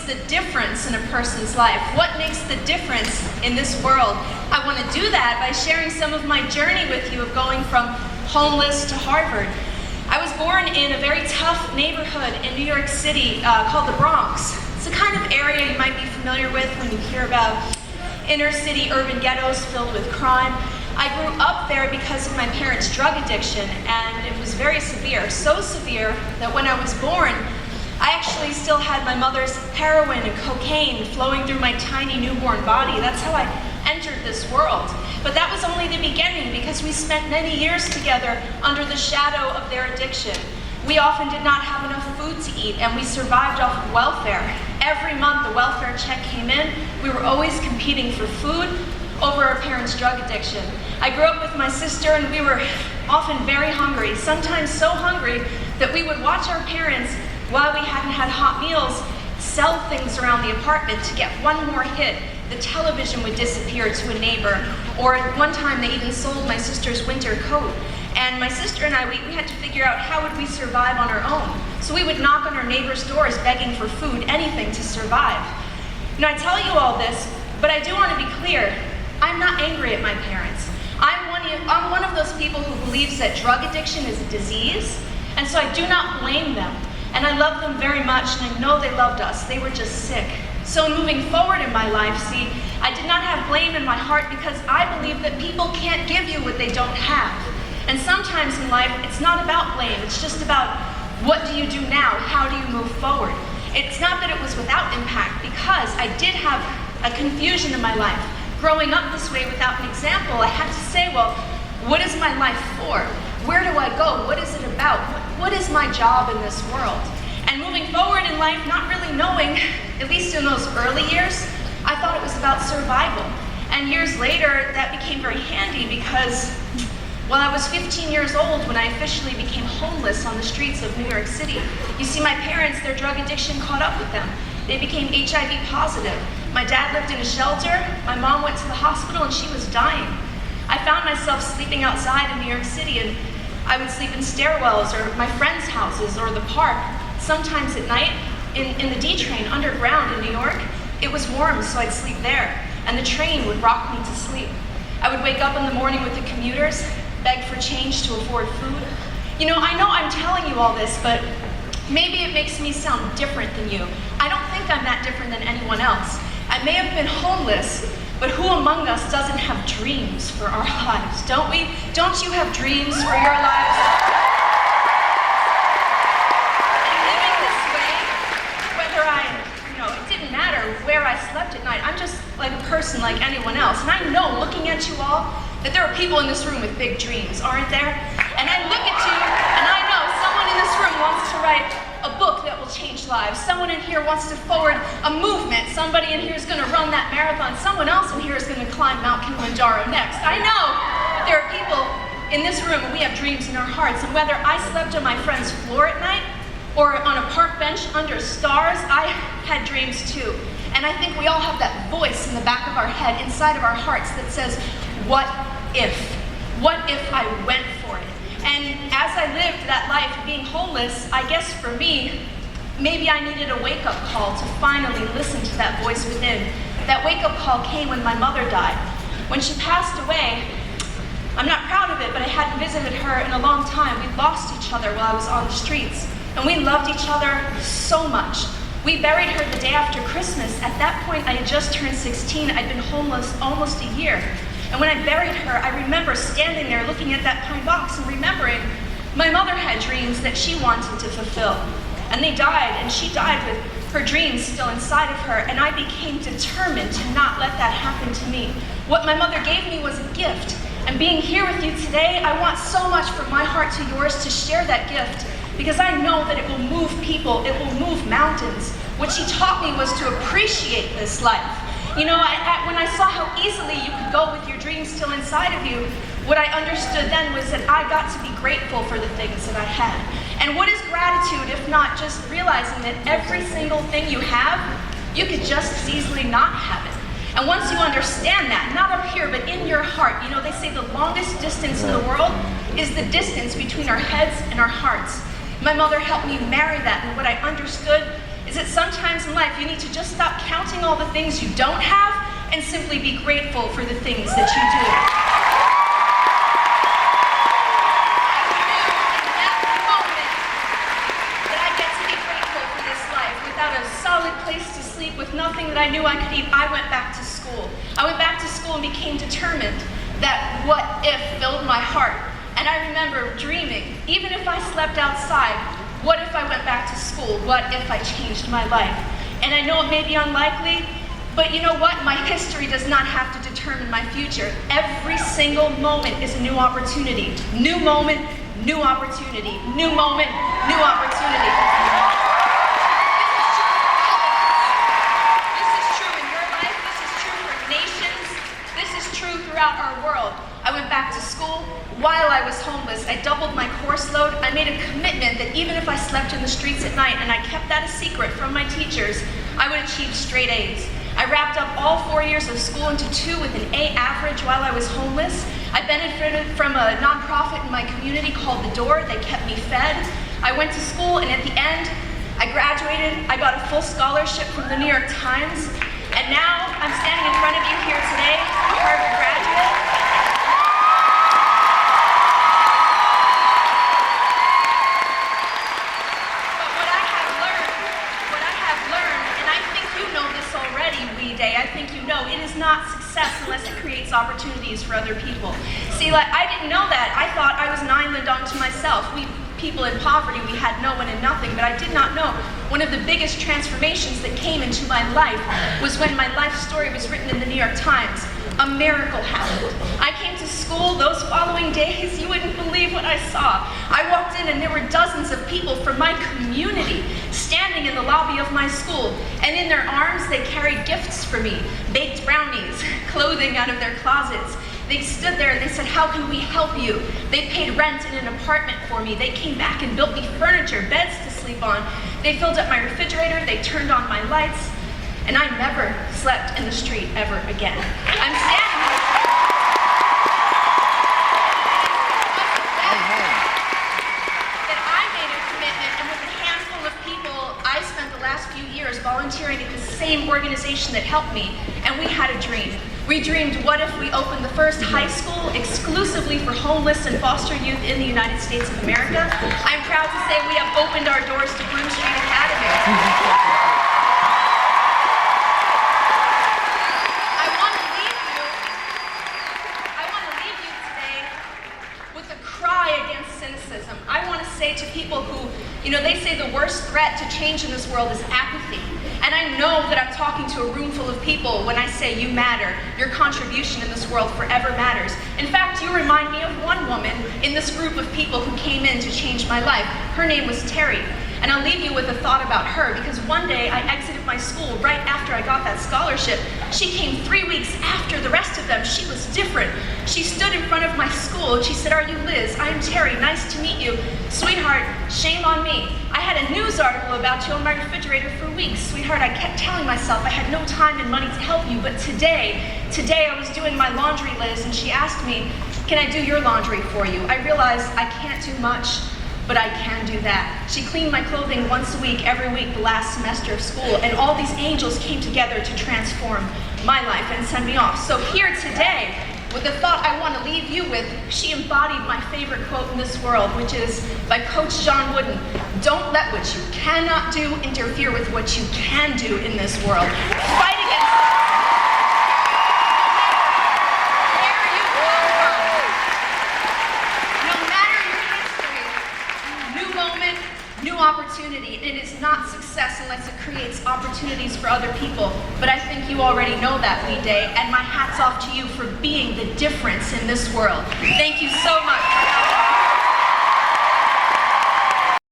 the difference in a person's life? What makes the difference in this world? I want to do that by sharing some of my journey with you of going from homeless to Harvard. I was born in a very tough neighborhood in New York City called the Bronx. It's the kind of area you might be familiar with when you hear about inner city urban ghettos filled with crime. I grew up there because of my parents' drug addiction, and it was very severe, so severe that when I was born, I actually still had my mother's heroin and cocaine flowing through my tiny newborn body. That's how I entered this world. But that was only the beginning, because we spent many years together under the shadow of their addiction. We often did not have enough food to eat, and we survived off of welfare. Every month the welfare check came in. We were always competing for food over our parents' drug addiction. I grew up with my sister, and we were often very hungry, sometimes so hungry that we would watch our parents, while we hadn't had hot meals, sell things around the apartment to get one more hit. The television would disappear to a neighbor, or at one time they even sold my sister's winter coat. And my sister and I, we had to figure out how would we survive on our own. So we would knock on our neighbors' doors begging for food, anything to survive. Now I tell you all this, but I do want to be clear, I'm not angry at my parents. I'm one of those people who believes that drug addiction is a disease, and so I do not blame them. And I love them very much, and I know they loved us. They were just sick. So moving forward in my life, see, I did not have blame in my heart, because I believe that people can't give you what they don't have. And sometimes in life, it's not about blame. It's just about what do you do now? How do you move forward? It's not that it was without impact, because I did have a confusion in my life. Growing up this way without an example, I had to say, well, what is my life for? Where do I go? What is it about? What is my job in this world? And moving forward in life, not really knowing, at least in those early years, I thought it was about survival. And years later, that became very handy, because well, I was 15 years old when I officially became homeless on the streets of New York City. You see, my parents, their drug addiction caught up with them. They became HIV positive. My dad lived in a shelter. My mom went to the hospital, and she was dying. I found myself sleeping outside in New York City, and I would sleep in stairwells or my friends' houses or the park. Sometimes at night, in the D train underground in New York, it was warm, so I'd sleep there, and the train would rock me to sleep. I would wake up in the morning with the commuters, beg for change to afford food. You know I'm telling you all this, but maybe it makes me sound different than you. I don't think I'm that different than anyone else. I may have been homeless, but who among us doesn't have dreams for our lives, don't we? Don't you have dreams for your lives? And living this way, whether it didn't matter where I slept at night. I'm just like a person like anyone else. And I know, looking at you all, that there are people in this room with big dreams, aren't there? And I look at you, and I know someone in this room wants to write a book that will change lives. Someone in here wants to forward a movement. Somebody in here is going to run that marathon. Someone else in here is going to climb Mount Kilimanjaro next. I know that there are people in this room, and we have dreams in our hearts. And whether I slept on my friend's floor at night or on a park bench under stars, I had dreams too. And I think we all have that voice in the back of our head, inside of our hearts, that says, what if? What if I went for it? And as I lived that life being homeless, I guess for me, maybe I needed a wake-up call to finally listen to that voice within. That wake-up call came when my mother died. When she passed away, I'm not proud of it, but I hadn't visited her in a long time. We lost each other while I was on the streets. And we loved each other so much. We buried her the day after Christmas. At that point, I had just turned 16. I'd been homeless almost a year. And when I buried her, I remember standing there looking at that pine box and remembering my mother had dreams that she wanted to fulfill. And they died, and she died with her dreams still inside of her, and I became determined to not let that happen to me. What my mother gave me was a gift, and being here with you today, I want so much from my heart to yours to share that gift, because I know that it will move people, it will move mountains. What she taught me was to appreciate this life. You know, when I saw how easily you could go with your dreams still inside of you, what I understood then was that I got to be grateful for the things that I had. And what is gratitude if not just realizing that every single thing you have, you could just as easily not have it. And once you understand that, not up here, but in your heart, you know, they say the longest distance in the world is the distance between our heads and our hearts. My mother helped me marry that, and what I understood is is that sometimes in life you need to just stop counting all the things you don't have and simply be grateful for the things that you do. Solid place to sleep with nothing that I knew I could eat, I went back to school. I went back to school and became determined that what if filled my heart. And I remember dreaming, even if I slept outside, what if I went back to school? What if I changed my life? And I know it may be unlikely, but you know what? My history does not have to determine my future. Every single moment is a new opportunity. New moment, new opportunity. New moment, new opportunity. Throughout our world. I went back to school. While I was homeless, I doubled my course load. I made a commitment that even if I slept in the streets at night and I kept that a secret from my teachers, I would achieve straight A's. I wrapped up all 4 years of school into 2 with an A average while I was homeless. I benefited from a nonprofit in my community called The Door. They kept me fed. I went to school, and at the end, I graduated. I got a full scholarship from the New York Times. And now I'm standing in front of you here today, a Harvard graduate. But what I have learned, and I think you know this already, Day, I think you know, it is not success unless it creates opportunities for other people. See, like, I didn't know that. I thought I was an island unto myself. People in poverty, we had no one and nothing, but I did not know one of the biggest transformations that came into my life was when my life story was written in the New York Times. A miracle happened. I came to school those following days, you wouldn't believe what I saw. I walked in and there were dozens of people from my community standing in the lobby of my school, and in their arms they carried gifts for me, baked brownies, clothing out of their closets. They stood there and they said, how can we help you? They paid rent in an apartment for me. They came back and built me furniture, beds to sleep on. They filled up my refrigerator, they turned on my lights, and I never slept in the street ever again. I'm standing here. That I made a commitment, and with a handful of people, I spent the last few years volunteering at the same organization that helped me, and we had a dream. We dreamed, what if we opened the first high school exclusively for homeless and foster youth in the United States of America? I'm proud to say we have opened our doors to Bloom Street Academy. I want to leave you today with a cry against cynicism. I want to say to people who, they say the worst threat to change in this world is apathy. And I know that I'm talking to a room full of people when I say you matter. Your contribution in this world forever matters. In fact, you remind me of one woman in this group of people who came in to change my life. Her name was Terry. And I'll leave you with a thought about her, because one day I exited my school right after I got that scholarship. She came 3 weeks after the rest of them. She was different. She stood in front of my school and she said, are you Liz? I am Terry, nice to meet you. Sweetheart, shame on me. I had a news article about you on my refrigerator for weeks. Sweetheart, I kept telling myself I had no time and money to help you, but today I was doing my laundry, Liz, and she asked me, can I do your laundry for you? I realized I can't do much, but I can do that. She cleaned my clothing once a week, every week, the last semester of school, and all these angels came together to transform my life and send me off. So here today, with the thought I want to leave you with, she embodied my favorite quote in this world, which is by Coach John Wooden. Don't let what you cannot do interfere with what you can do in this world. Fight against it. New opportunity. It is not success unless it creates opportunities for other people. But I think you already know that, Day, and my hat's off to you for being the difference in this world. Thank you so much.